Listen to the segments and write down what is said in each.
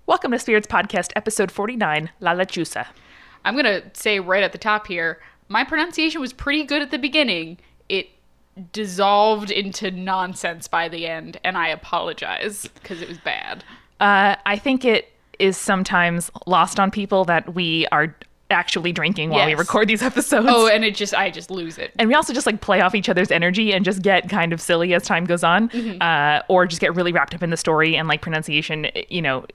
Welcome to Spirits Podcast, episode 49, La Lechuza. I'm going to say right at the top here, my pronunciation was pretty good at the beginning. It dissolved into nonsense by the end, and I apologize because it was bad. I think it is sometimes lost on people that we are actually drinking while we record these episodes. Oh, and I just lose it. And we also just like play off each other's energy and just get kind of silly as time goes on, or just get really wrapped up in the story, and like pronunciation,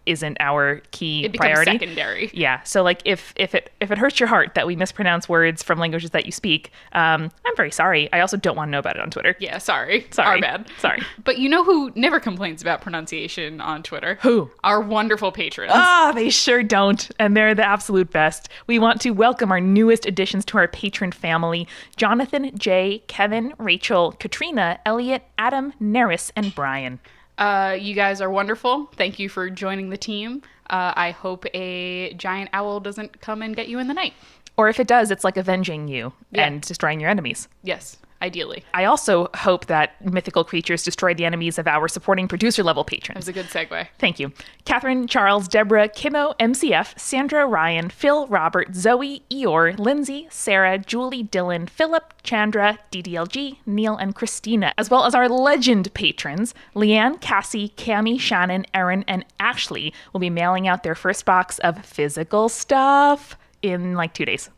isn't our key priority. It becomes secondary. Yeah. So like if it hurts your heart that we mispronounce words from languages that you speak, I'm very sorry. I also don't want to know about it on Twitter. Yeah, sorry. Our bad. Sorry. But you know who never complains about pronunciation on Twitter? Who? Our wonderful patrons. They sure don't. And they're the absolute best. We want to welcome our newest additions to our patron family: Jonathan, Jay, Kevin, Rachel, Katrina, Elliot, Adam, Neris, and Brian. You guys are wonderful. Thank you for joining the team. I hope a giant owl doesn't come and get you in the night. Or if it does, it's like avenging you and destroying your enemies. Yes, ideally. I also hope that mythical creatures destroy the enemies of our supporting producer level patrons. That was a good segue. Thank you. Catherine, Charles, Deborah, Kimo, MCF, Sandra, Ryan, Phil, Robert, Zoe, Eeyore, Lindsay, Sarah, Julie, Dylan, Philip, Chandra, DDLG, Neil, and Christina, as well as our legend patrons, Leanne, Cassie, Cami, Shannon, Erin, and Ashley will be mailing out their first box of physical stuff in like 2 days.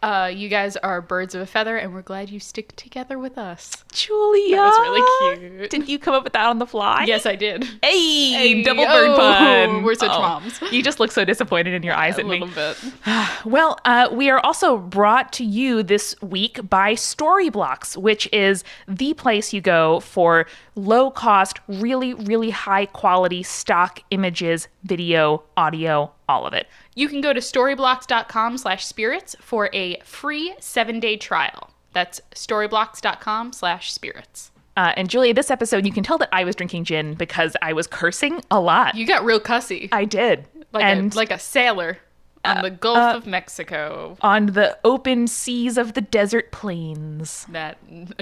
You guys are birds of a feather, and we're glad you stick together with us. Julia! That was really cute. Didn't you come up with that on the fly? Yes, I did. Hey, double bird pun. We're such moms. You just look so disappointed in your eyes at me. A little bit. Well, we are also brought to you this week by Storyblocks, which is the place you go for low-cost, really, really high-quality stock images, video, audio, all of it. You can go to storyblocks.com/spirits for a free 7-day trial. That's storyblocks.com/spirits. And Julia, this episode, you can tell that I was drinking gin because I was cursing a lot. You got real cussy. I did. Like a sailor on the Gulf of Mexico. On the open seas of the desert plains.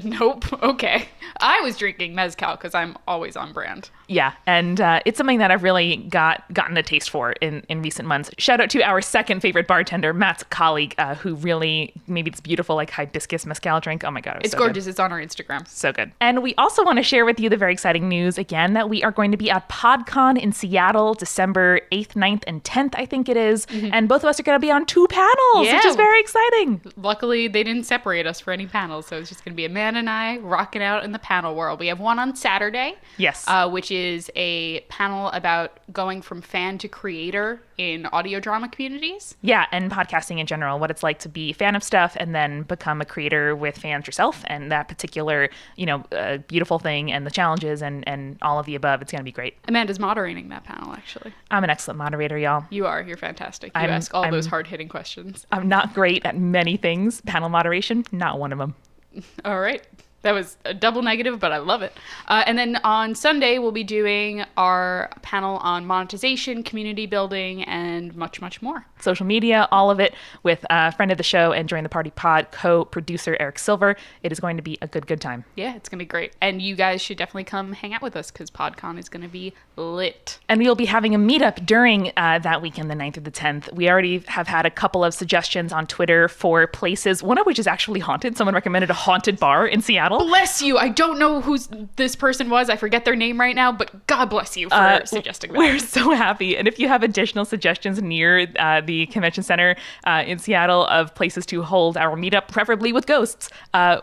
Nope. Okay. I was drinking mezcal because I'm always on brand. Yeah, and it's something that I've really gotten a taste for in recent months. Shout out to our second favorite bartender, Matt's colleague, who really made this beautiful like hibiscus mezcal drink. Oh my God, it's so gorgeous. Good. It's on our Instagram. So good. And we also want to share with you the very exciting news again that we are going to be at PodCon in Seattle, December 8th, 9th, and 10th, I think it is. Mm-hmm. And both of us are going to be on 2 panels, which is very exciting. Luckily, they didn't separate us for any panels, so it's just going to be Amanda and I rocking out in the panel world. We have one on Saturday. Yes. Which is a panel about going from fan to creator in audio drama communities. Yeah, and podcasting in general, what it's like to be a fan of stuff and then become a creator with fans yourself, and that particular, beautiful thing, and the challenges and all of the above. It's going to be great. Amanda's moderating that panel, actually. I'm an excellent moderator, y'all. You are. You're fantastic. You ask all those hard-hitting questions. I'm not great at many things. Panel moderation, not one of them. All right. That was a double negative, but I love it. And then on Sunday, we'll be doing our panel on monetization, community building, and much, much more. Social media, all of it, with a friend of the show and Join the Party Pod co-producer Eric Silver. It is going to be a good time. Yeah, it's going to be great. And you guys should definitely come hang out with us because PodCon is going to be lit. And we'll be having a meetup during that weekend, the 9th or the 10th. We already have had a couple of suggestions on Twitter for places, one of which is actually haunted. Someone recommended a haunted bar in Seattle. Bless you. I don't know who this person was. I forget their name right now, but God bless you for suggesting that. We're so happy. And if you have additional suggestions near the convention center in Seattle of places to hold our meetup, preferably with ghosts,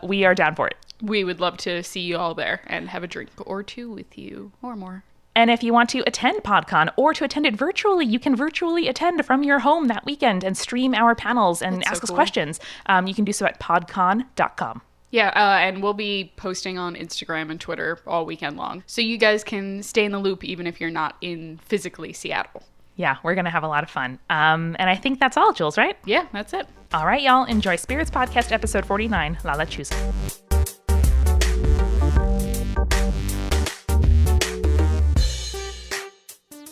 we are down for it. We would love to see you all there and have a drink or two with you or more. And if you want to attend PodCon or to attend it virtually, you can virtually attend from your home that weekend and stream our panels and ask us questions. You can do so at podcon.com. Yeah, and we'll be posting on Instagram and Twitter all weekend long. So you guys can stay in the loop even if you're not in physically Seattle. Yeah, we're going to have a lot of fun. And I think that's all, Jules, right? Yeah, that's it. All right, y'all. Enjoy Spirits Podcast episode 49, La Lechuza.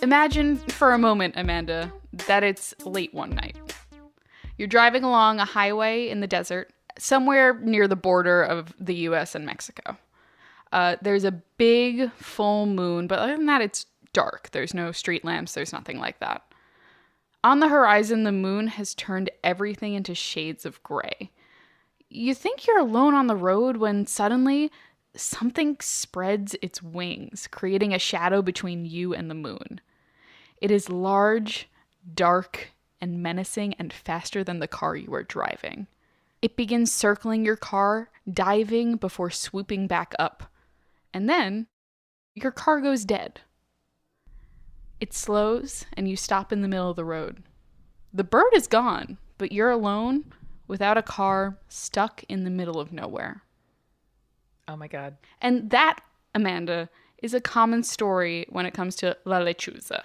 Imagine for a moment, Amanda, that it's late one night. You're driving along a highway in the desert, somewhere near the border of the US and Mexico. There's a big full moon, but other than that, it's dark. There's no street lamps. There's nothing like that. On the horizon, the moon has turned everything into shades of gray. You think you're alone on the road when suddenly something spreads its wings, creating a shadow between you and the moon. It is large, dark, and menacing, and faster than the car you are driving. It begins circling your car, diving before swooping back up. And then your car goes dead. It slows, and you stop in the middle of the road. The bird is gone, but you're alone, without a car, stuck in the middle of nowhere. Oh my God. And that, Amanda, is a common story when it comes to La Lechuza.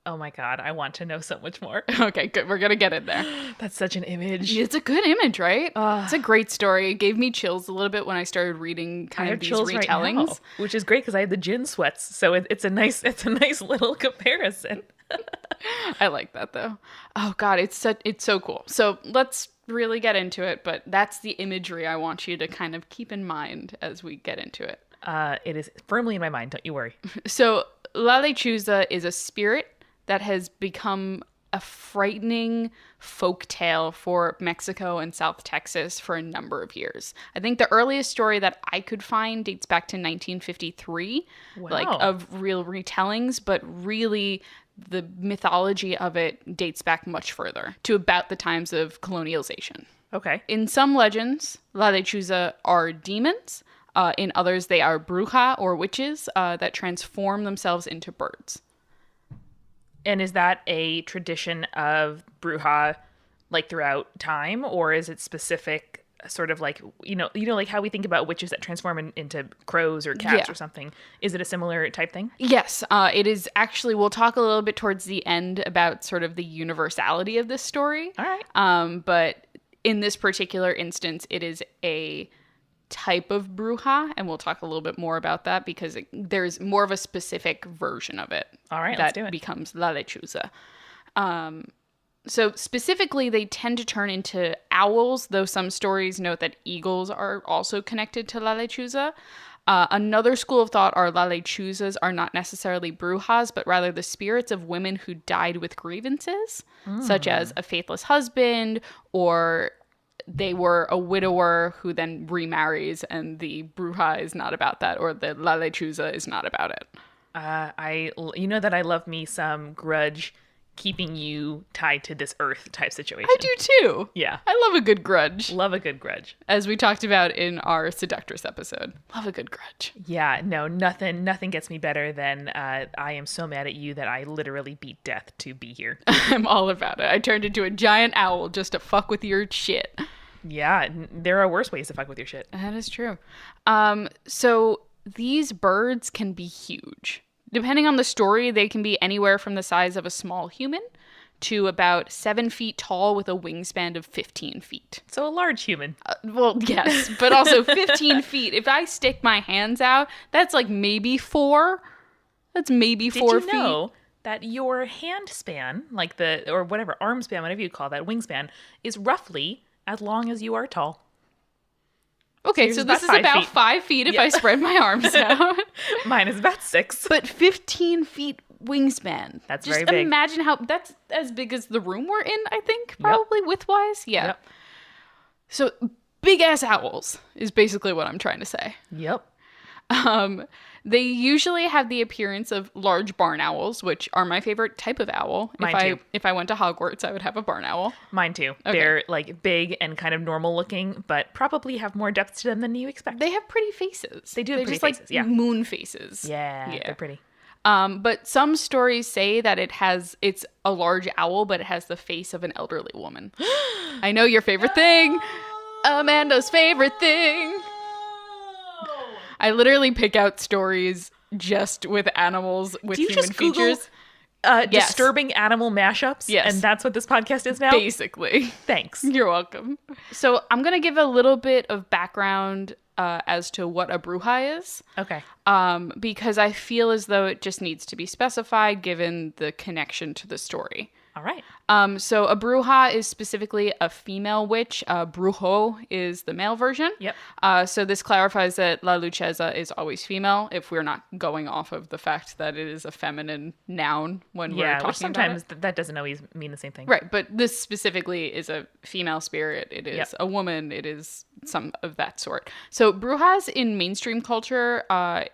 Oh my God. I want to know so much more. Okay, good. We're going to get in there. That's such an image. It's a good image, right? It's a great story. It gave me chills a little bit when I started reading kind of these retellings. Right now, which is great because I have the gin sweats. So it's a nice little comparison. I like that though. Oh God, it's so cool. So let's really get into it, but that's the imagery I want you to kind of keep in mind as we get into it. It is firmly in my mind, don't you worry. So La Lechuza is a spirit that has become a frightening folk tale for Mexico and South Texas for a number of years. I think the earliest story that I could find dates back to 1953, like of real retellings, but really the mythology of it dates back much further to about the times of colonialization. Okay. In some legends, La Lechuza are demons. In others, they are bruja or witches that transform themselves into birds. And is that a tradition of bruja like throughout time, or is it specific sort of like, like how we think about witches that transform into crows or cats or something? Is it a similar type thing? Yes, it is actually. We'll talk a little bit towards the end about sort of the universality of this story. All right. But in this particular instance, it is a type of bruja, and we'll talk a little bit more about that because there's more of a specific version of it. All right, that let's do it. Becomes La Lechuza. So specifically, they tend to turn into owls, though some stories note that eagles are also connected to La Lechuza. Another school of thought are La Lechuzas are not necessarily brujas, but rather the spirits of women who died with grievances, such as a faithless husband, or they were a widower who then remarries, and the bruja is not about that, or the La Lechuza is not about it. That I love me some grudge keeping you tied to this earth type situation. I do too. Yeah. I love a good grudge. Love a good grudge. As we talked about in our Seductress episode. Love a good grudge. Yeah, no, nothing gets me better than I am so mad at you that I literally beat death to be here. I'm all about it. I turned into a giant owl just to fuck with your shit. Yeah, there are worse ways to fuck with your shit. That is true. So these birds can be huge. Depending on the story, they can be anywhere from the size of a small human to about 7 feet tall with a wingspan of 15 feet. So a large human. Well, yes, but also 15 feet. If I stick my hands out, that's like maybe 4. That's maybe 4 feet. Did you know that your hand span, like or whatever, arm span, whatever you call that, wingspan, is roughly as long as you are tall? Okay, so this is about 5 feet if I spread my arms out. Mine is about 6. But 15 feet wingspan. That's very big. Just imagine how, that's as big as the room we're in, I think, probably width-wise. Yeah. Yep. So big-ass owls is basically what I'm trying to say. Yep. They usually have the appearance of large barn owls, which are my favorite type of owl. Mine too. If I went to Hogwarts, I would have a barn owl. Mine too. Okay. They're like big and kind of normal looking, but probably have more depth to them than you expect. They have pretty faces. They do have pretty faces. yeah. Moon faces. Yeah, they're pretty. But some stories say that it's a large owl, but it has the face of an elderly woman. I know your favorite thing. Amanda's favorite thing. I literally pick out stories just with animals with human features. Yes. Disturbing animal mashups? Yes. And that's what this podcast is now? Basically. Thanks. You're welcome. So I'm going to give a little bit of background as to what a bruja is. Okay. Because I feel as though it just needs to be specified given the connection to the story. All right. So a bruja is specifically a female witch. Brujo is the male version. Yep. So this clarifies that La Lechuza is always female, if we're not going off of the fact that it is a feminine noun when we're talking which sometimes about it. that doesn't always mean the same thing. Right, but this specifically is a female spirit. It is Yep. a woman. It is some of that sort. So brujas in mainstream culture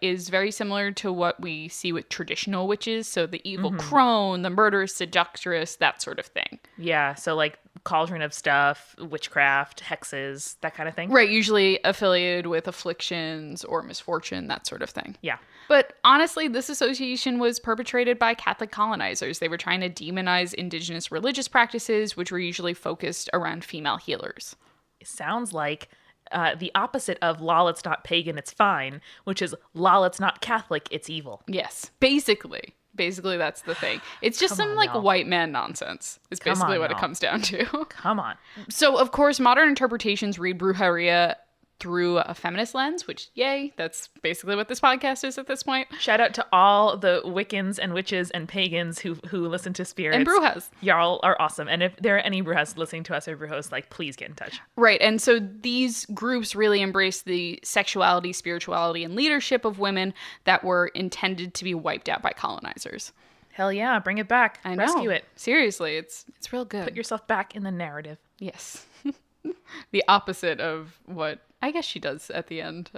is very similar to what we see with traditional witches. So the evil crone, the murderous seductress, that sort of thing. Yeah, so like cauldron of stuff, witchcraft, hexes, that kind of thing. Right, usually affiliated with afflictions or misfortune, that sort of thing. Yeah. But honestly, this association was perpetrated by Catholic colonizers. They were trying to demonize indigenous religious practices, which were usually focused around female healers. It sounds like the opposite of lol, it's not pagan, it's fine, which is lol, it's not Catholic, it's evil. Yes, basically. Basically, that's the thing. It's just some like y'all. white man nonsense is basically what it comes down to. Come on. So, of course, modern interpretations read brujeria through a feminist lens, which, yay, that's basically what this podcast is at this point. Shout out to all the Wiccans and witches and pagans who listen to spirits. And brujas. Y'all are awesome. And if there are any brujas listening to us or brujos, like, please get in touch. Right. And so these groups really embrace the sexuality, spirituality, and leadership of women that were intended to be wiped out by colonizers. Hell yeah, bring it back. I know. Rescue it. Seriously, it's real good. Put yourself back in the narrative. Yes. The opposite of what I guess she does at the end.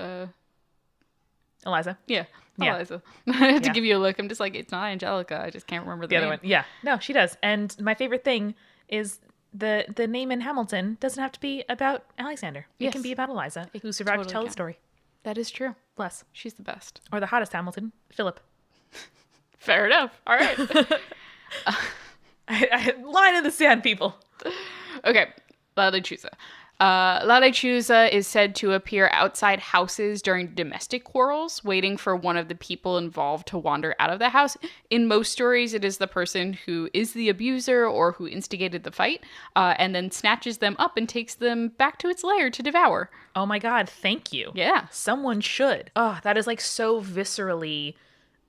Eliza. Yeah. Yeah. Eliza. I have to Yeah. give you a look. I'm just like, it's not Angelica. I just can't remember The the other name. one. Yeah. No, she does. And my favorite thing is the name in Hamilton doesn't have to be about Alexander. It Yes. can be about Eliza, who survived to totally tell the can. story. That is true. Bless. She's the best. Or the hottest Hamilton, Philip. Fair enough. All right. Line in the sand, people. Okay. La Lechuza. La Lechuza is said to appear outside houses during domestic quarrels, waiting for one of the people involved to wander out of the house. In most stories, it is the person who is the abuser or who instigated the fight, and then snatches them up and takes them back to its lair to devour. Oh my God, thank you. Yeah. Someone should. Oh, that is like so viscerally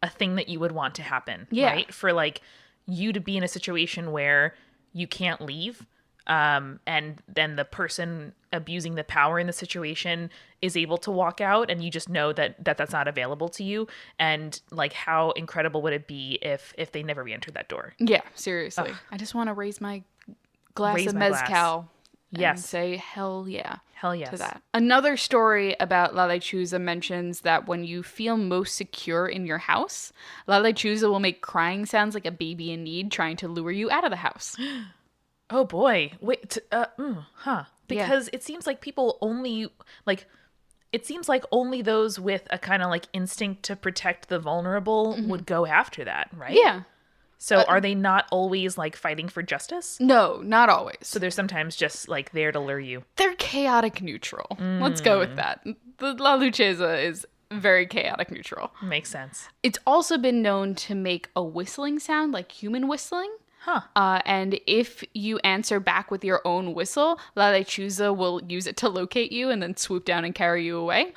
a thing that you would want to happen. Yeah. Right? For like you to be in a situation where you can't leave. And then the person abusing the power in the situation is able to walk out, and you just know that's not available to you. And like, how incredible would it be if they never re-entered that door? Yeah, seriously. I just want to raise my glass Raise of my glass. mezcal. And Yes. say hell yeah. Hell yes. To that. Another story about La Lechuza mentions that when you feel most secure in your house, La Lechuza will make crying sounds like a baby in need trying to lure you out of the house. Oh boy. Wait, because it seems like people only like it seems like only those with a kind of like instinct to protect the vulnerable would go after that, right? Yeah. So are they not always like fighting for justice? No, not always. So they're sometimes just like there to lure you. They're chaotic neutral. Let's go with that. The La Lechuza is very chaotic neutral. Makes sense. It's also been known to make a whistling sound like human whistling. Huh. And if you answer back with your own whistle, La Lechuza will use it to locate you and then swoop down and carry you away.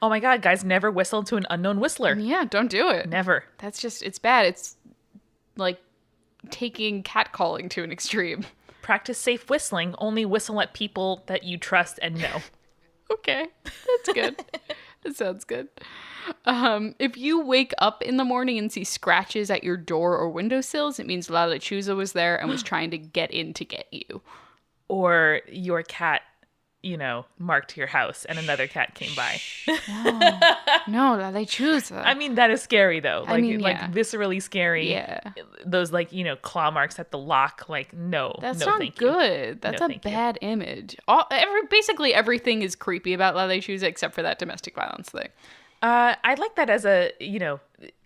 Oh my God, guys, never whistle to an unknown whistler. Yeah, don't do it. Never. That's just, it's bad. It's like taking catcalling to an extreme. Practice safe whistling. Only whistle at people that you trust and know. Okay, that's good. That sounds good. If you wake up in the morning and see scratches at your door or windowsills, it means La Lechuza was there and was trying to get in to get you. Or your cat, marked your house and another cat came by. No, La Lechuza. I mean, that is scary though. Like, yeah. viscerally scary. Yeah. Those claw marks at the lock. Like, no, That's no, not thank you. good. That's No, a thank you. bad image. Basically everything is creepy about La Lechuza except for that domestic violence thing. I'd like that as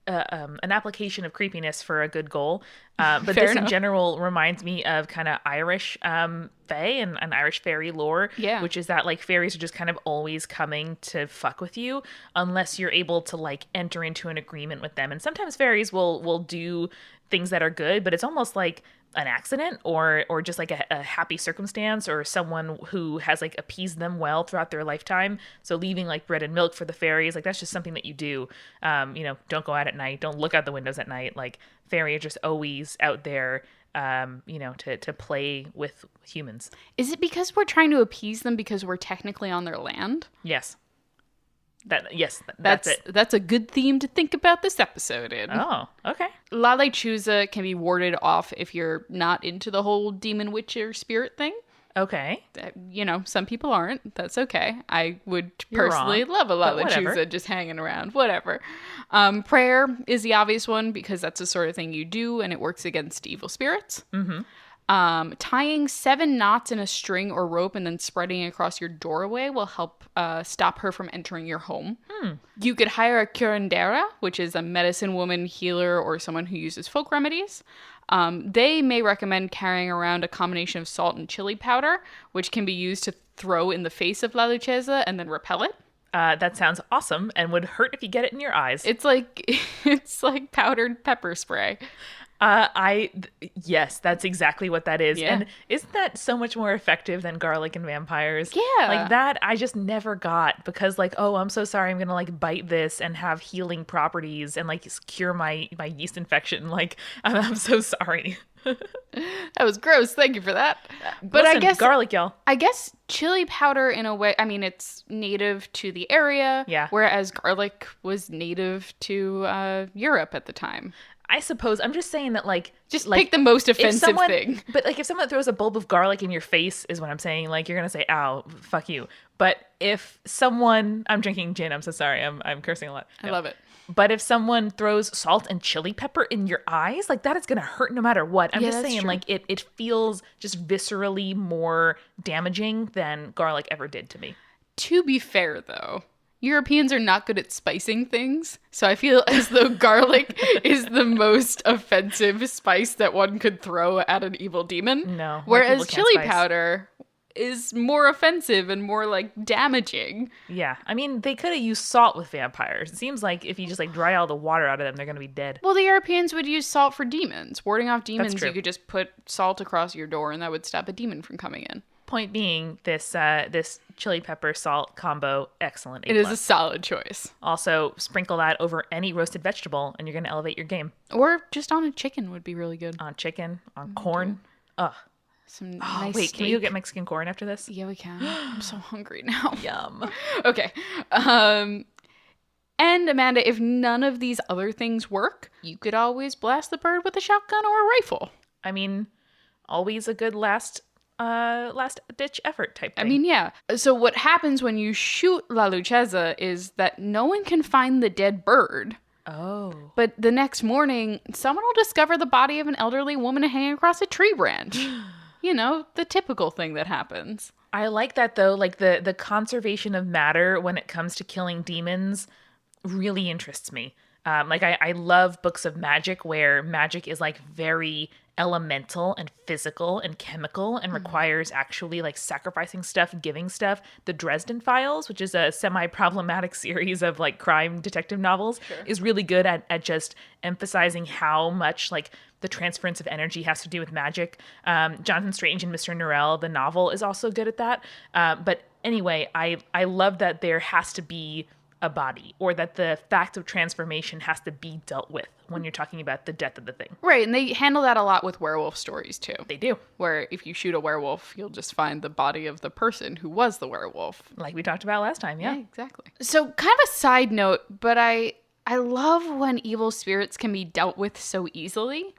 an application of creepiness for a good goal. But Fair this in enough. general reminds me of kind of Irish fae and Irish fairy lore, Yeah. which is that like fairies are just kind of always coming to fuck with you unless you're able to like enter into an agreement with them. And sometimes fairies will do things that are good, but it's almost like an accident or just like a happy circumstance or someone who has like appeased them well throughout their lifetime. So leaving like bread and milk for the fairies, like that's just something that you do. Don't go out at night. Don't look out the windows at night. Like fairy are just always out there to play with humans. Is it because we're trying to appease them because we're technically on their land? Yes. That's it. That's a good theme to think about this episode in. Oh, okay. La Lechuza can be warded off if you're not into the whole demon witch or spirit thing. Okay. Some people aren't. That's okay. I would You're personally wrong, love a La but whatever. Lechuza just hanging around. Whatever. Prayer is the obvious one because that's the sort of thing you do and it works against evil spirits. Mm-hmm. Tying 7 knots in a string or rope and then spreading it across your doorway will help stop her from entering your home. You could hire a curandera, which is a medicine woman, healer, or someone who uses folk remedies. They may recommend carrying around a combination of salt and chili powder, which can be used to throw in the face of La Lechuza and then repel it. That sounds awesome and would hurt if you get it in your eyes. It's like powdered pepper spray. Yes, that's exactly what that is. Yeah. And isn't that so much more effective than garlic and vampires? Yeah. Like that, I just never got because like, oh, I'm so sorry. I'm going to like bite this and have healing properties and like cure my yeast infection. Like, I'm so sorry. That was gross. Thank you for that. But Listen, I guess garlic, y'all. I guess chili powder in a way, I mean, it's native to the area. Yeah. Whereas garlic was native to Europe at the time. I suppose I'm just saying that like Just like, pick the most if offensive someone- thing. But like if someone throws a bulb of garlic in your face is what I'm saying, like you're gonna say, ow, fuck you. But if someone I'm drinking gin, I'm so sorry, I'm cursing a lot. I love it. But if someone throws salt and chili pepper in your eyes, like that is gonna hurt no matter what. I'm Yeah, just that's saying, true. like it feels just viscerally more damaging than garlic ever did to me. To be fair, though, Europeans are not good at spicing things. So I feel as though garlic is the most offensive spice that one could throw at an evil demon. No, white Whereas people can't chili spice. powder is more offensive and more like damaging. Yeah, I mean they could have used salt with vampires. It seems like if you just like dry all the water out of them, they're gonna be dead. Well, the Europeans would use salt for demons. Warding off demons, true. you could just put salt across your door and that would stop a demon from coming in. Point being, this chili pepper salt combo, excellent. It is a solid choice. Also, sprinkle that over any roasted vegetable, and you're gonna elevate your game. Or just on a chicken would be really good. On chicken, on corn. Ugh. Some Oh, nice wait, steak. can we go get Mexican corn after this? Yeah, we can. I'm so hungry now. Yum. Okay. And Amanda, if none of these other things work, you could always blast the bird with a shotgun or a rifle. I mean, always a good last ditch effort type thing. I mean, yeah. So what happens when you shoot La Lechuza is that no one can find the dead bird. oh, But the next morning, someone will discover the body of an elderly woman hanging across a tree branch. You know, the typical thing that happens. I like that though. Like the conservation of matter when it comes to killing demons really interests me. Like I love books of magic where magic is like very elemental and physical and chemical and requires actually like sacrificing stuff, giving stuff. The Dresden Files, which is a semi-problematic series of like crime detective novels, is really good at just emphasizing how much like the transference of energy has to do with magic. Jonathan Strange and Mr. Norrell, the novel, is also good at that. But anyway, I love that there has to be a body, or that the fact of transformation has to be dealt with when you're talking about the death of the thing. Right, and they handle that a lot with werewolf stories too. They do. Where if you shoot a werewolf, you'll just find the body of the person who was the werewolf. Like we talked about last time, yeah. Exactly. So kind of a side note, but I love when evil spirits can be dealt with so easily.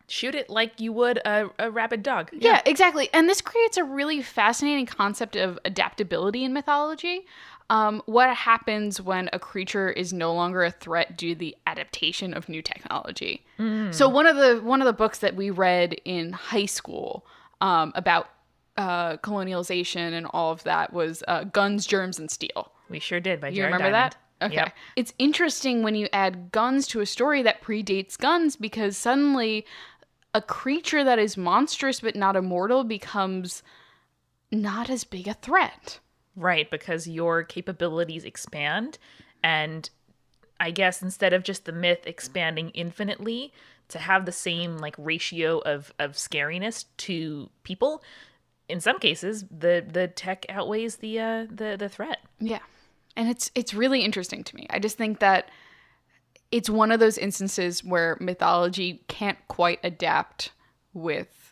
Shoot it like you would a rabid dog. Yeah, exactly. And this creates a really fascinating concept of adaptability in mythology. What happens when a creature is no longer a threat due to the adaptation of new technology? So one of the books that we read in high school about colonialization and all of that was Guns, Germs, and Steel. We sure did by You Jared remember Diamond. that? Okay. Yep. It's interesting when you add guns to a story that predates guns because suddenly a creature that is monstrous but not immortal becomes not as big a threat. Right, because your capabilities expand, and I guess instead of just the myth expanding infinitely, to have the same like ratio of scariness to people, in some cases the tech outweighs the threat. Yeah. And it's really interesting to me. I just think that it's one of those instances where mythology can't quite adapt with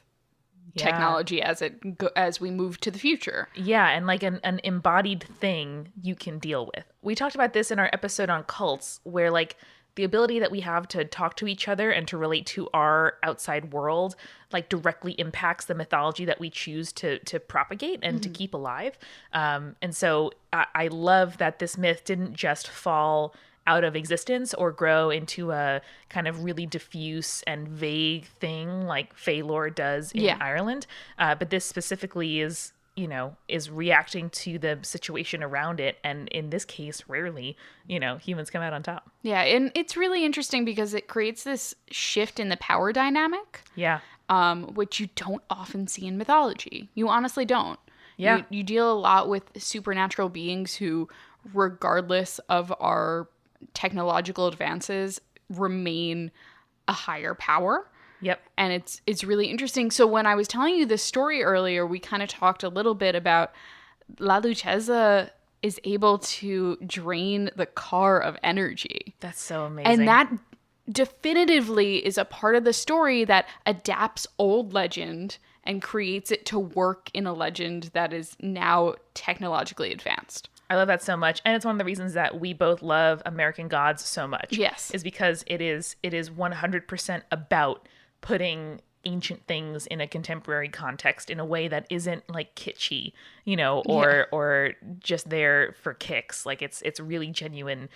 Yeah. technology as we move to the future. Yeah, and like an embodied thing you can deal with. We talked about this in our episode on cults, where like the ability that we have to talk to each other and to relate to our outside world like directly impacts the mythology that we choose to propagate and to keep alive. And so I love that this myth didn't just fall out of existence or grow into a kind of really diffuse and vague thing like Fae lore does in Ireland. But this specifically is, you know, is reacting to the situation around it. And in this case, rarely, you know, humans come out on top. Yeah, and it's really interesting because it creates this shift in the power dynamic. Yeah. Which you don't often see in mythology. You honestly don't. Yeah. You deal a lot with supernatural beings who, regardless of our technological advances, remain a higher power. Yep. And it's really interesting. So when I was telling you this story earlier, we kind of talked a little bit about Lechuza is able to drain the car of energy. That's so amazing. And that definitively is a part of the story that adapts old legend and creates it to work in a legend that is now technologically advanced. I love that so much. And it's one of the reasons that we both love American Gods so much. Yes. Is because it is 100% about putting ancient things in a contemporary context in a way that isn't like kitschy, you know, or just there for kicks. Like it's really genuine.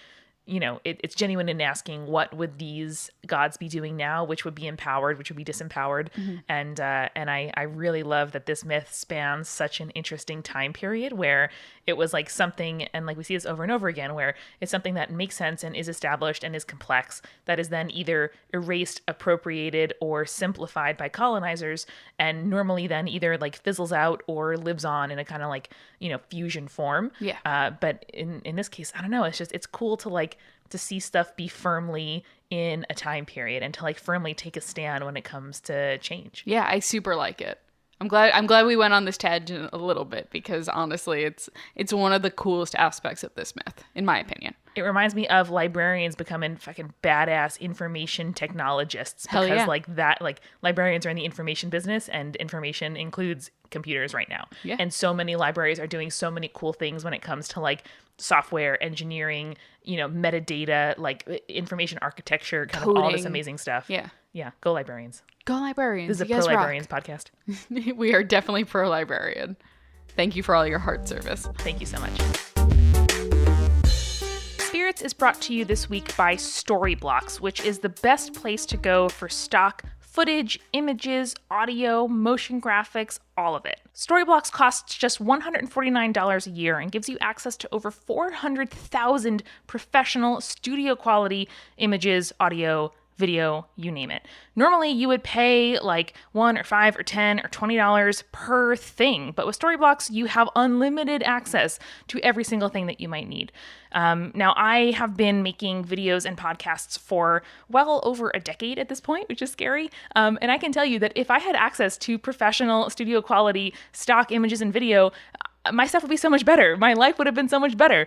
You know, it's genuine in asking what would these gods be doing now, which would be empowered, which would be disempowered. And I really love that this myth spans such an interesting time period where it was like something, and like we see this over and over again, where it's something that makes sense and is established and is complex that is then either erased, appropriated, or simplified by colonizers, and normally then either like fizzles out or lives on in a kind of like, you know, fusion form. Yeah. But in this case, I don't know, it's cool to like to see stuff be firmly in a time period and to like firmly take a stand when it comes to change. Yeah, I super like it. I'm glad we went on this tangent a little bit because honestly, it's one of the coolest aspects of this myth, in my opinion. It reminds me of librarians becoming fucking badass information technologists because like that, like librarians are in the information business and information includes computers right now. Yeah. And so many libraries are doing so many cool things when it comes to like software engineering, you know, metadata, like information architecture, kind of all this amazing stuff. Yeah. Yeah. Go librarians. Go librarians. This is a pro librarians podcast. We are definitely pro librarian. Thank you for all your heart service. Thank you so much. Spirits is brought to you this week by Storyblocks, which is the best place to go for stock footage, images, audio, motion graphics, all of it. Storyblocks costs just $149 a year and gives you access to over 400,000 professional studio quality images, audio, video, you name it. Normally you would pay like $1 or $5 or $10 or $20 per thing, but with Storyblocks you have unlimited access to every single thing that you might need. Now I have been making videos and podcasts for well over a decade at this point, which is scary. And I can tell you that if I had access to professional studio quality stock images and video, my stuff would be so much better. My life would have been so much better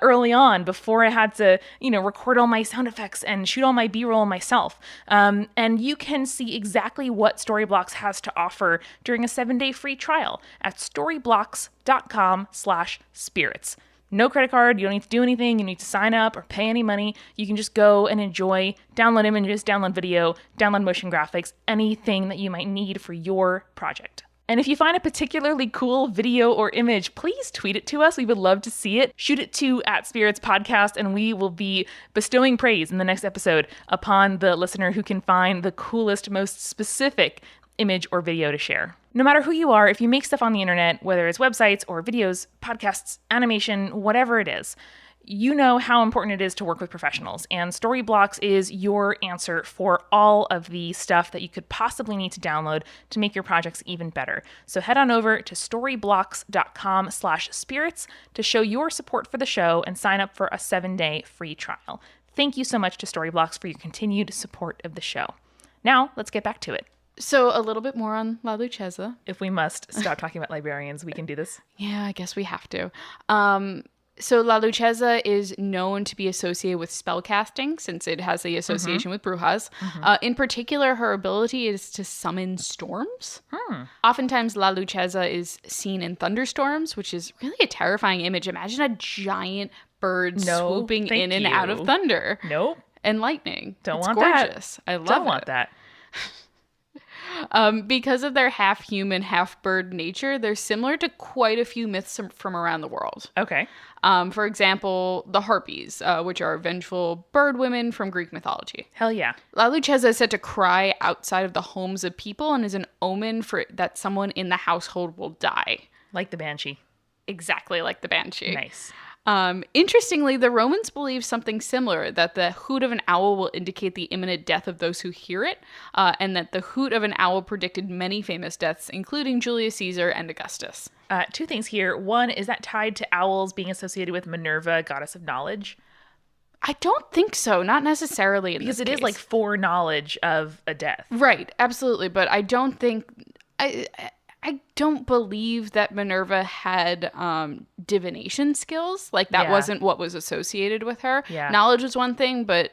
early on before I had to, you know, record all my sound effects and shoot all my B-roll myself. And you can see exactly what Storyblocks has to offer during a 7-day free trial at storyblocks.com/spirits. No credit card. You don't need to do anything. You don't need to sign up or pay any money. You can just go and enjoy, download images, download video, download motion graphics, anything that you might need for your project. And if you find a particularly cool video or image, please tweet it to us. We would love to see it. Shoot it to @SpiritsPodcast, and we will be bestowing praise in the next episode upon the listener who can find the coolest, most specific image or video to share. No matter who you are, if you make stuff on the internet, whether it's websites or videos, podcasts, animation, whatever it is, you know how important it is to work with professionals, and Storyblocks is your answer for all of the stuff that you could possibly need to download to make your projects even better. So head on over to storyblocks.com/spirits to show your support for the show and sign up for a 7-day free trial. Thank you so much to Storyblocks for your continued support of the show. Now, let's get back to it. So a little bit more on La Lechuza. If we must stop talking about librarians, we can do this. Yeah, I guess we have to. So La Lucheza is known to be associated with spellcasting since it has the association with brujas. In particular, her ability is to summon storms. Oftentimes, La Lucheza is seen in thunderstorms, which is really a terrifying image. Imagine a giant bird swooping in and out of thunder. Nope. And lightning. Don't it's want gorgeous. that. I love Don't it. want that. Because of their half human, half bird nature, they're similar to quite a few myths from around the world. Okay. For example, the Harpies, which are vengeful bird women from Greek mythology. Hell yeah. La Lucheza is said to cry outside of the homes of people and is an omen for that someone in the household will die. Like the banshee. Exactly like the banshee. Nice. Interestingly, the Romans believed something similar, that the hoot of an owl will indicate the imminent death of those who hear it, and that the hoot of an owl predicted many famous deaths, including Julius Caesar and Augustus. Two things here. One, is that tied to owls being associated with Minerva, goddess of knowledge? I don't think so. Not necessarily in because this it case. is like foreknowledge of a death. Right, absolutely. But I don't think... I don't believe that Minerva had divination skills. Like, that wasn't what was associated with her. Yeah. Knowledge was one thing, but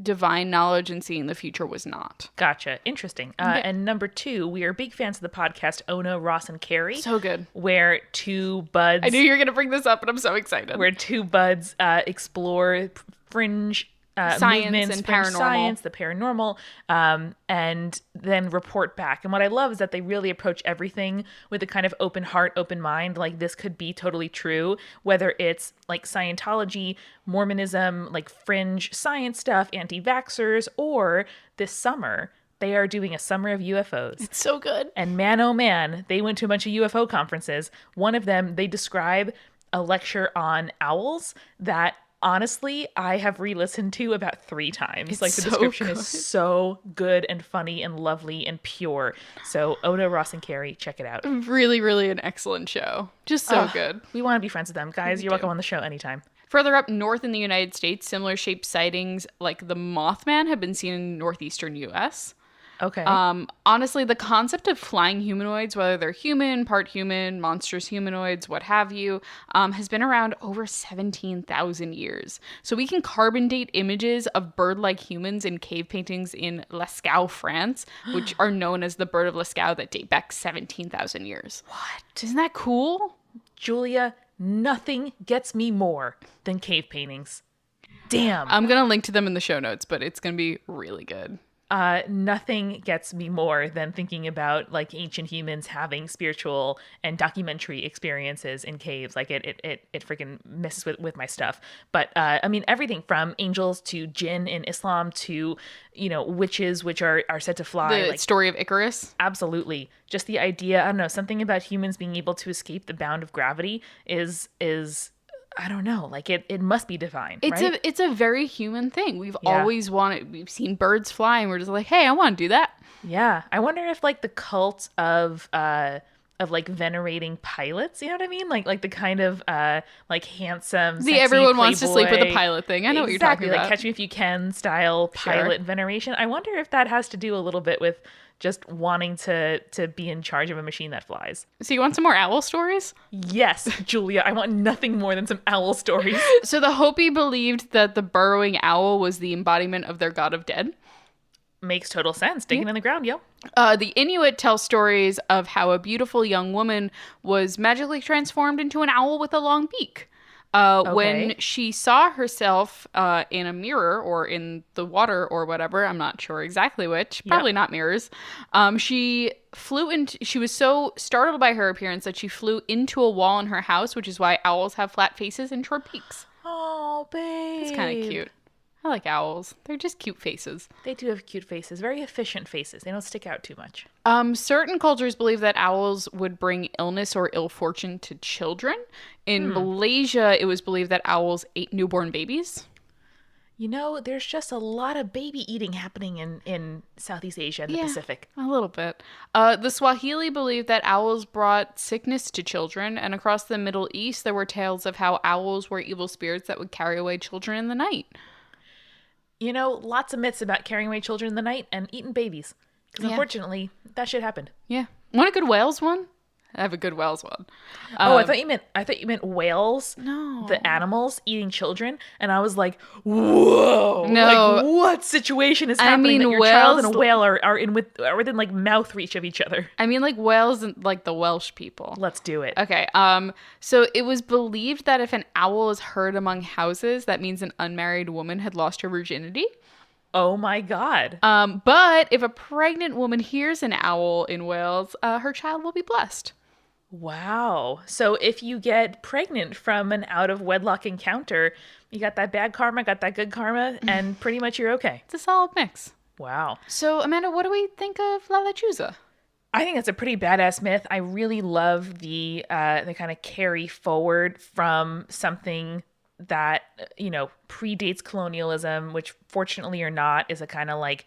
divine knowledge and seeing the future was not. Gotcha. Interesting. And number two, we are big fans of the podcast Ona, Ross, and Carrie. So good. Where two buds... I knew you were going to bring this up, and I'm so excited. Where two buds explore fringe... science movements, and paranormal. Science, the paranormal, and then report back. And what I love is that they really approach everything with a kind of open heart, open mind. Like, this could be totally true, whether it's like Scientology, Mormonism, like fringe science stuff, anti-vaxxers, or this summer, they are doing a summer of UFOs. It's so good. And man, oh man, they went to a bunch of UFO conferences. One of them, they describe a lecture on owls that honestly, I have re-listened to about 3 times. It's like, the so description good. is so good and funny and lovely and pure. So, Oda, Ross, and Carrie, check it out. Really, really an excellent show. Just so good. We want to be friends with them. Guys, you're welcome on the show anytime. Further up north in the United States, similar shaped sightings like the Mothman have been seen in northeastern U.S. Okay. Honestly, the concept of flying humanoids, whether they're human, part human, monstrous humanoids, what have you, has been around over 17,000 years. So we can carbon date images of bird-like humans in cave paintings in Lascaux, France, which are known as the bird of Lascaux, that date back 17,000 years. What? Isn't that cool? Julia, nothing gets me more than cave paintings. Damn. I'm going to link to them in the show notes, but it's going to be really good. Nothing gets me more than thinking about like ancient humans having spiritual and documentary experiences in caves. Like it freaking messes with my stuff. But I mean, everything from angels to jinn in Islam to, you know, witches, which are said to fly. The like, story of Icarus. Absolutely. Just the idea, I don't know, something about humans being able to escape the bound of gravity is I don't know, like it must be divine. It's a very human thing. We've always wanted. We've seen birds fly, and we're just like, hey, I want to do that. Yeah, I wonder if like the cult of like venerating pilots, you know what I mean? Like the kind of like handsome, sexy everyone wants to sleep with a playboy. pilot thing. I know what you're Exactly, talking about. like Catch Me If You Can style pilot veneration. I wonder if that has to do a little bit with just wanting to be in charge of a machine that flies. So you want some more owl stories? Yes, Julia, I want nothing more than some owl stories. So the Hopi believed that the burrowing owl was the embodiment of their god of dead. Makes total sense. Digging in the ground, yo. The Inuit tell stories of how a beautiful young woman was magically transformed into an owl with a long beak. When she saw herself in a mirror or in the water or whatever, I'm not sure exactly which, probably not mirrors, she was so startled by her appearance that she flew into a wall in her house, which is why owls have flat faces and short beaks. Oh, babe. It's kind of cute. I like owls. They're just cute faces. They do have cute faces. Very efficient faces. They don't stick out too much. Certain cultures believe that owls would bring illness or ill fortune to children. In Malaysia, it was believed that owls ate newborn babies. You know, there's just a lot of baby eating happening in Southeast Asia and the Pacific. A little bit. The Swahili believed that owls brought sickness to children, and across the Middle East, there were tales of how owls were evil spirits that would carry away children in the night. You know, lots of myths about carrying away children in the night and eating babies. Because unfortunately, that shit happened. Yeah. Want a good whales one? I have a good Wells one. Oh, I thought you meant whales. No. The animals eating children, and I was like, "Whoa! No. Like, what situation is happening that your child and a whale are within like mouth reach of each other?" I mean, like whales and like the Welsh people. Let's do it. Okay. So it was believed that if an owl is heard among houses, that means an unmarried woman had lost her virginity. Oh my God. But if a pregnant woman hears an owl in Wales, her child will be blessed. Wow. So if you get pregnant from an out of wedlock encounter, you got that bad karma, got that good karma, and pretty much you're okay. It's a solid mix. Wow. So Amanda, what do we think of La Lechuza? I think that's a pretty badass myth. I really love the kind of carry forward from something that, you know, predates colonialism, which fortunately or not is a kind of like,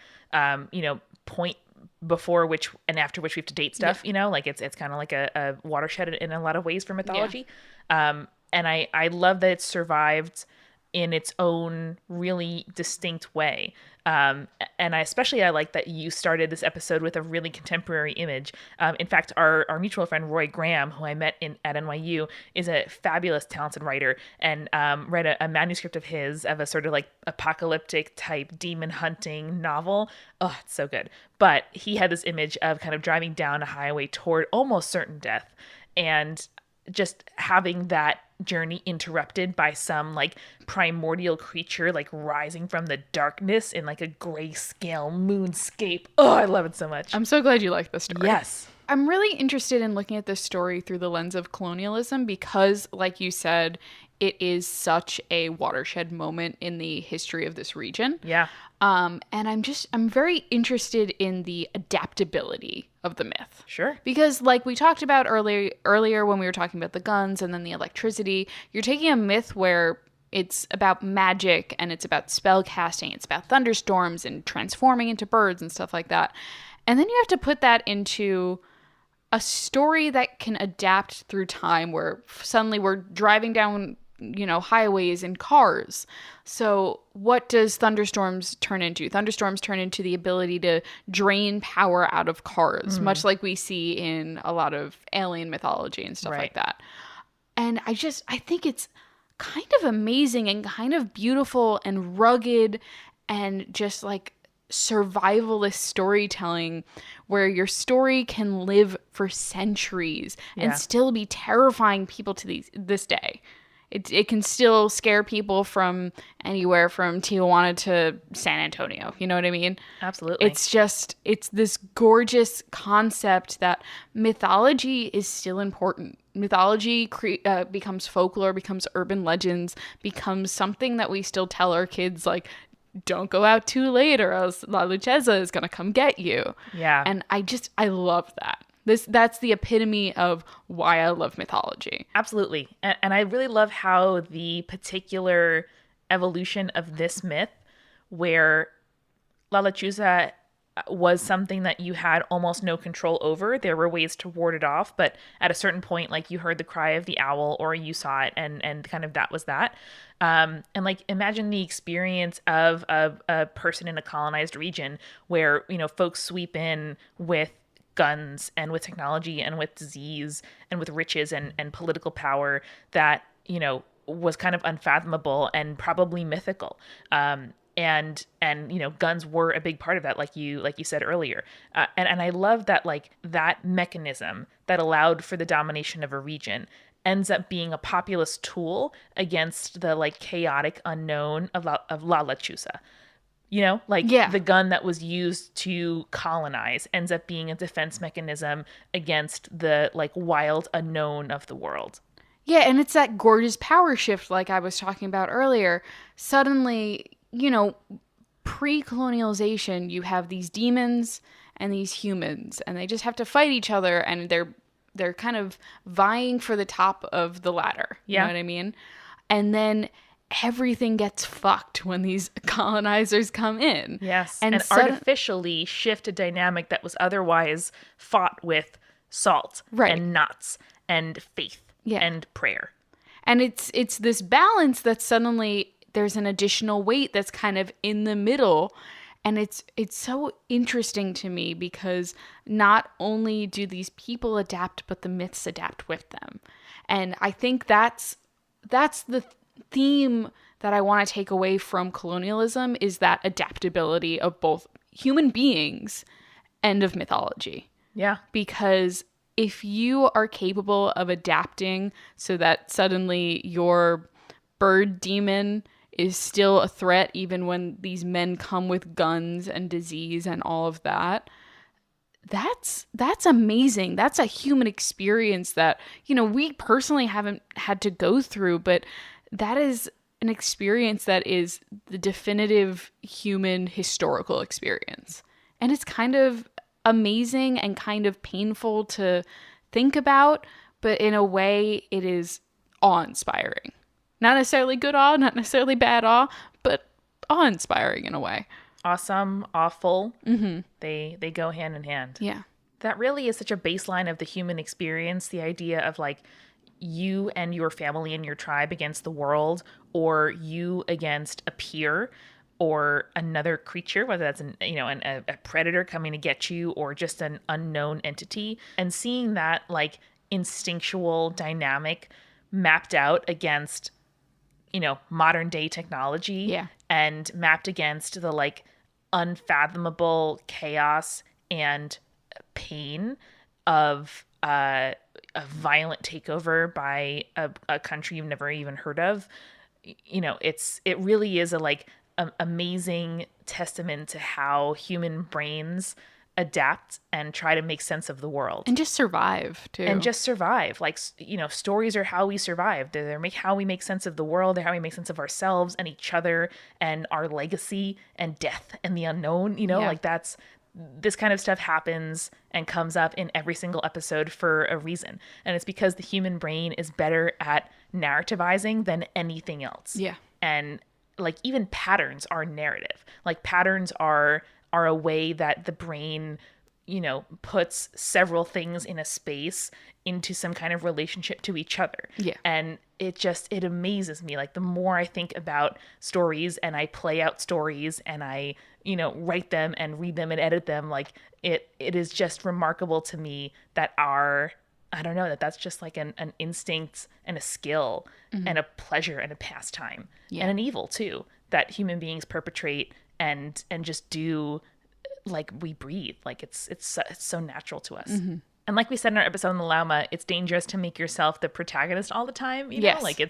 you know, point before which and after which we have to date stuff, you know, like it's kind of like a watershed in a lot of ways for mythology. And I love that it's survived in its own really distinct way. And I like that you started this episode with a really contemporary image. In fact, our mutual friend Roy Graham, who I met at NYU, is a fabulous, talented writer, and read a manuscript of his of a sort of like apocalyptic type demon hunting novel. Oh, it's so good. But he had this image of kind of driving down a highway toward almost certain death, and just having that journey interrupted by some like primordial creature like rising from the darkness in like a grayscale moonscape. Oh, I love it so much. I'm so glad you like this story. Yes. I'm really interested in looking at this story through the lens of colonialism because, like you said, it is such a watershed moment in the history of this region. Yeah. And I'm very interested in the adaptability of the myth. Sure. Because like we talked about earlier when we were talking about the guns and then the electricity, you're taking a myth where it's about magic and it's about spell casting, it's about thunderstorms and transforming into birds and stuff like that. And then you have to put that into a story that can adapt through time where suddenly we're driving down, you know, highways in cars. So what does thunderstorms turn into? Thunderstorms turn into the ability to drain power out of cars, much like we see in a lot of alien mythology and stuff like that. And I think it's kind of amazing and kind of beautiful and rugged and just like survivalist storytelling where your story can live for centuries and still be terrifying people to this day. It can still scare people from anywhere from Tijuana to San Antonio. You know what I mean? Absolutely. It's this gorgeous concept that mythology is still important. Mythology becomes folklore, becomes urban legends, becomes something that we still tell our kids, like, don't go out too late or else La Lechuza is going to come get you. Yeah. And I love that. That's the epitome of why I love mythology. Absolutely. And I really love how the particular evolution of this myth, where La Lechuza was something that you had almost no control over. There were ways to ward it off, but at a certain point, like you heard the cry of the owl or you saw it and kind of that was that. And like imagine the experience of a person in a colonized region where, you know, folks sweep in with guns and with technology and with disease and with riches and political power that, you know, was kind of unfathomable and probably mythical. And you know, guns were a big part of that, like you said earlier. And I love that, like, that mechanism that allowed for the domination of a region ends up being a populist tool against the like chaotic unknown of La Lechuza. You know, like the gun that was used to colonize ends up being a defense mechanism against the like wild unknown of the world. Yeah, and it's that gorgeous power shift like I was talking about earlier. Suddenly, you know, pre-colonialization, you have these demons and these humans, and they just have to fight each other, and they're kind of vying for the top of the ladder. You know what I mean? And then everything gets fucked when these colonizers come in. Yes. And artificially shift a dynamic that was otherwise fought with salt and nuts and faith and prayer. And it's this balance that suddenly there's an additional weight that's kind of in the middle. And it's so interesting to me because not only do these people adapt, but the myths adapt with them. And I think that's the theme that I want to take away from colonialism, is that adaptability of both human beings and of mythology. Yeah. Because if you are capable of adapting so that suddenly your bird demon is still a threat even when these men come with guns and disease and all of that, that's amazing. That's a human experience that, we personally haven't had to go through, but that is an experience that is the definitive human historical experience. And it's kind of amazing and kind of painful to think about, but in a way it is awe-inspiring. Not necessarily good awe, not necessarily bad awe, but awe-inspiring in a way. Awesome, awful. Mm-hmm. They go hand in hand. Yeah. That really is such a baseline of the human experience, the idea of like you and your family and your tribe against the world, or you against a peer or another creature, whether that's a predator coming to get you or just an unknown entity, and seeing that like instinctual dynamic mapped out against modern day technology. Yeah. And mapped against the like unfathomable chaos and pain of a violent takeover by a country you've never even heard of. It really is a amazing testament to how human brains adapt and try to make sense of the world and just survive too. Like, stories are how we survive. They're how we make sense of the world. They're how we make sense of ourselves and each other and our legacy and death and the unknown. This kind of stuff happens and comes up in every single episode for a reason. And it's because the human brain is better at narrativizing than anything else. Yeah. And like even patterns are narrative. Like patterns are a way that the brain, puts several things in a space into some kind of relationship to each other. Yeah. And it amazes me. Like the more I think about stories and I play out stories and I, write them and read them and edit them, like it is just remarkable to me that that's just like an instinct and a skill and a pleasure and a pastime and an evil too, that human beings perpetrate and just do, like we breathe. Like it's so natural to us. Mm-hmm. And like we said in our episode on the Lauma, it's dangerous to make yourself the protagonist all the time. Yes. Like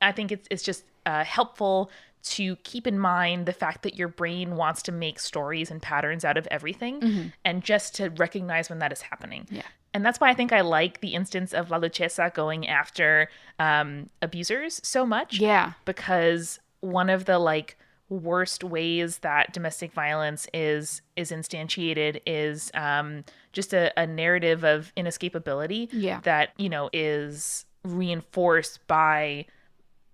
I think it's just helpful to keep in mind the fact that your brain wants to make stories and patterns out of everything, and just to recognize when that is happening. Yeah. And that's why I think I like the instance of La Lechuza going after abusers so much. Yeah. Because one of the like worst ways that domestic violence is instantiated is just a narrative of inescapability that is reinforced by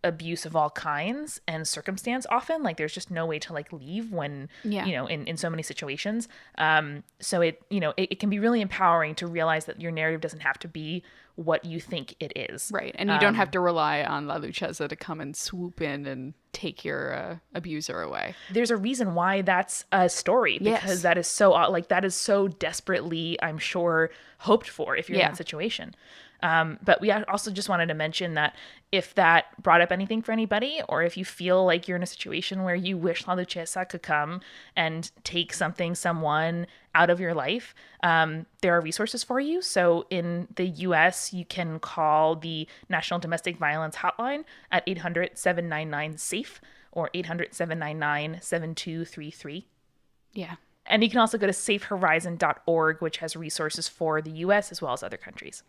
abuse of all kinds and circumstance. Often like there's just no way to like leave when in so many situations, so it can be really empowering to realize that your narrative doesn't have to be what you think it is, right? And you don't have to rely on La Lechuza to come and swoop in and take your abuser away. There's a reason why that's a story, because that is so desperately, I'm sure, hoped for if you're in that situation. But we also just wanted to mention that if that brought up anything for anybody, or if you feel like you're in a situation where you wish La Lechuza could come and take someone out of your life, there are resources for you. So in the US, you can call the National Domestic Violence Hotline at 800-799-SAFE or 800-799-7233. Yeah. And you can also go to safehorizon.org, which has resources for the US as well as other countries.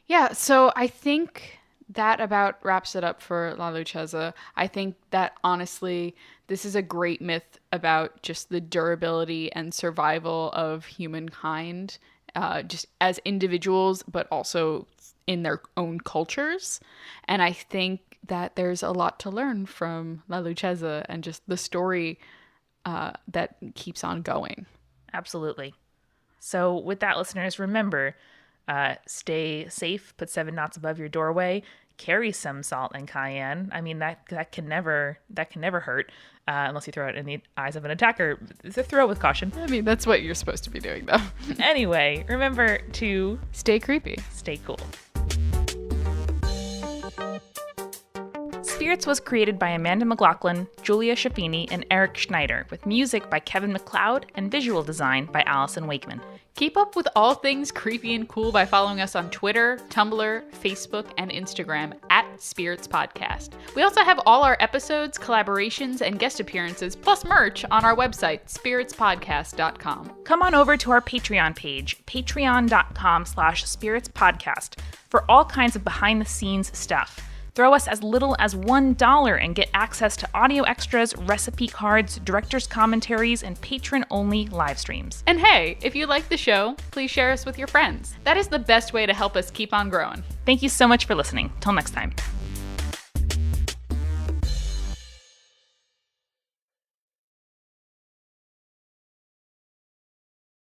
Yeah, so I think that about wraps it up for La Lechuza. I think that honestly, this is a great myth about just the durability and survival of humankind, just as individuals, but also in their own cultures. And I think that there's a lot to learn from La Lechuza and just the story that keeps on going. Absolutely. So with that, listeners, remember, stay safe, put 7 knots above your doorway, carry some salt and cayenne. I mean, that can never hurt, unless you throw it in the eyes of an attacker. So throw it with caution. I mean, that's what you're supposed to be doing, though. Anyway, remember to stay creepy. Stay cool. Spirits was created by Amanda McLaughlin, Julia Schaffini, and Eric Schneider, with music by Kevin MacLeod and visual design by Allison Wakeman. Keep up with all things creepy and cool by following us on Twitter, Tumblr, Facebook, and Instagram @Spirits Podcast. We also have all our episodes, collaborations, and guest appearances, plus merch on our website, spiritspodcast.com. Come on over to our Patreon page, patreon.com/spiritspodcast, for all kinds of behind-the-scenes stuff. Throw us as little as $1 and get access to audio extras, recipe cards, director's commentaries, and patron-only live streams. And hey, if you like the show, please share us with your friends. That is the best way to help us keep on growing. Thank you so much for listening. Till next time.